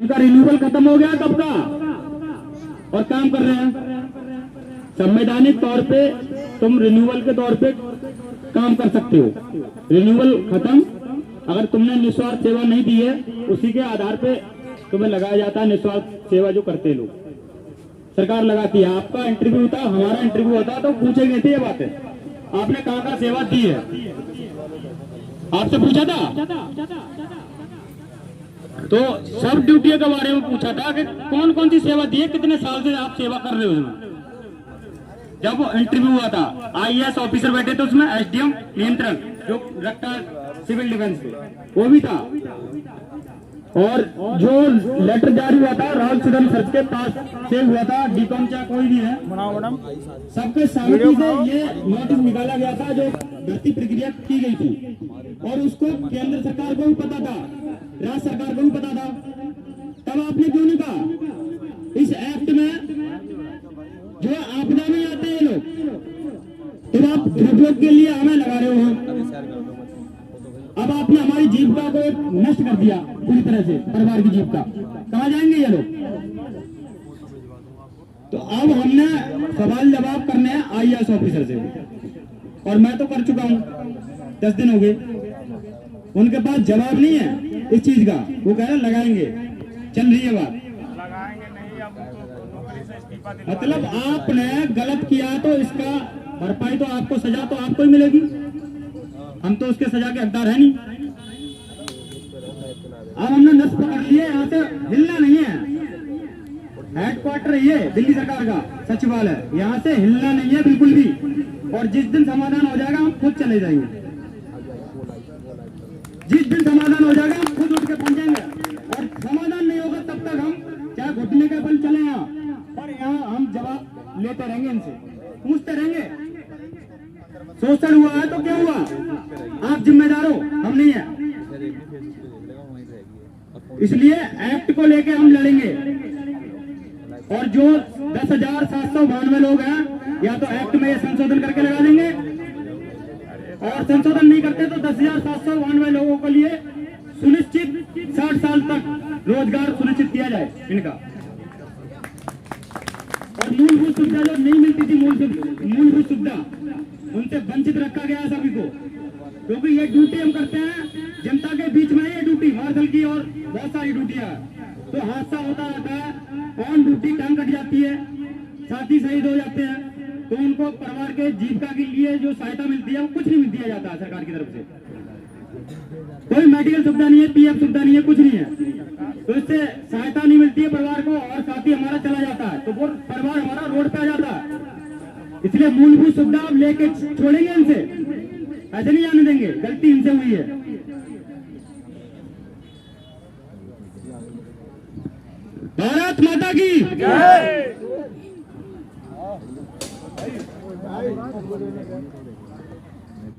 उनका रिन्यूअल खत्म हो गया कब का और काम कर रहे हैं। संवैधानिक तौर पे तुम रिन्यूअल के तौर पे काम कर सकते हो। रिन्यूअल खत्म, अगर तुमने निस्वार्थ सेवा नहीं दी है उसी के आधार पे तुम्हें लगाया जाता है निस्वार्थ सेवा जो करते लोग, सरकार लगाती है। आपका इंटरव्यू होता, हमारा इंटरव्यू होता तो पूछेंगे थे ये बातें, आपने कहाँ सेवा दी है, आपसे पूछा था। तो सब ड्यूटियों के बारे में पूछा था कि कौन कौन सी सेवा दी है, कितने साल से आप सेवा कर रहे हो उसमें। जब वो इंटरव्यू हुआ था आईएएस ऑफिसर बैठे थे उसमें, एसडीएम नियंत्रण जो रखता सिविल डिफेंस पे वो भी था, और जो लेटर जारी हुआ था राहुल सुदन सर के पास से हुआ था, डीकॉम चाहे कोई भी है, सबके सहमति से ये नोटिस निकाला गया था जो भर्ती प्रक्रिया की गई थी, और उसको केंद्र सरकार को भी पता था, राज्य सरकार को भी पता था। तब आपने क्यों नहीं कहा इस एक्ट में जो आपदा में आते हैं लोग, तो आप दुरुपयोग के लिए हमें लगा रहे हो। अब आपने हमारी जीविका को नष्ट कर दिया पूरी तरह से, परिवार की जीविका, कहाँ जाएंगे ये लोग। तो अब हमने सवाल जवाब करने हैं आईएएस ऑफिसर से, और मैं तो कर चुका हूँ, 10 दिन हो गए, उनके पास जवाब नहीं है इस चीज का। वो कह रहे लगाएंगे, चल रही है बात। मतलब आपने गलत किया तो इसका भरपाई तो आपको, सजा तो आपको ही मिलेगी, हम तो उसके सजा के हकदार है नहीं। अब हमने नस पकड़ लिए, यहाँ से हिलना नहीं है। हेडक्वार्टर ये दिल्ली सरकार का सचिवालय, यहाँ से हिलना नहीं है बिल्कुल भी, और जिस दिन समाधान हो जाएगा हम खुद चले जाएंगे। जिस दिन समाधान हो जाएगा हम खुद उठ के पहुंच जाएंगे, और समाधान नहीं होगा तब तक हम चाहे घुटने के बल चले यहाँ, और यहाँ हम जवाब लेते रहेंगे, इनसे पूछते रहेंगे। शोषण हुआ है तो क्या हुआ, आप जिम्मेदार हो, हम नहीं है। इसलिए एक्ट को लेके हम लड़ेंगे, और जो 10,792 लोग हैं या तो एक्ट में ये संशोधन करके लगा देंगे, और संशोधन नहीं करते तो 10,792 लोगों के लिए सुनिश्चित 60 साल तक रोजगार सुनिश्चित किया जाए इनका। और मूलभूत सुविधा जो नहीं मिलती थी, मूलभूत सुविधा उनसे वंचित रखा गया सभी को, क्योंकि ये ड्यूटी हम करते हैं जनता के बीच में। ये ड्यूटी मार्शल की और बहुत सारी ड्यूटियां, तो हादसा होता रहता है, ऑन ड्यूटी टांग कट जाती है, साथी शहीद हो जाते हैं, तो उनको परिवार के जीविका के लिए जो सहायता मिलती है वो कुछ नहीं दिया जाता है सरकार की तरफ से। कोई मेडिकल सुविधा नहीं है, पीएफ सुविधा नहीं है, कुछ नहीं है, तो इससे सहायता नहीं मिलती है परिवार को, और साथी हमारा चला जाता है, तो वो परिवार हमारा रोड पे आ जाता है। इसलिए मूलभूत सुविधा आप लेके छोड़ेंगे इनसे, ऐसे नहीं जाने देंगे, गलती इनसे हुई है। भारत माता की जय।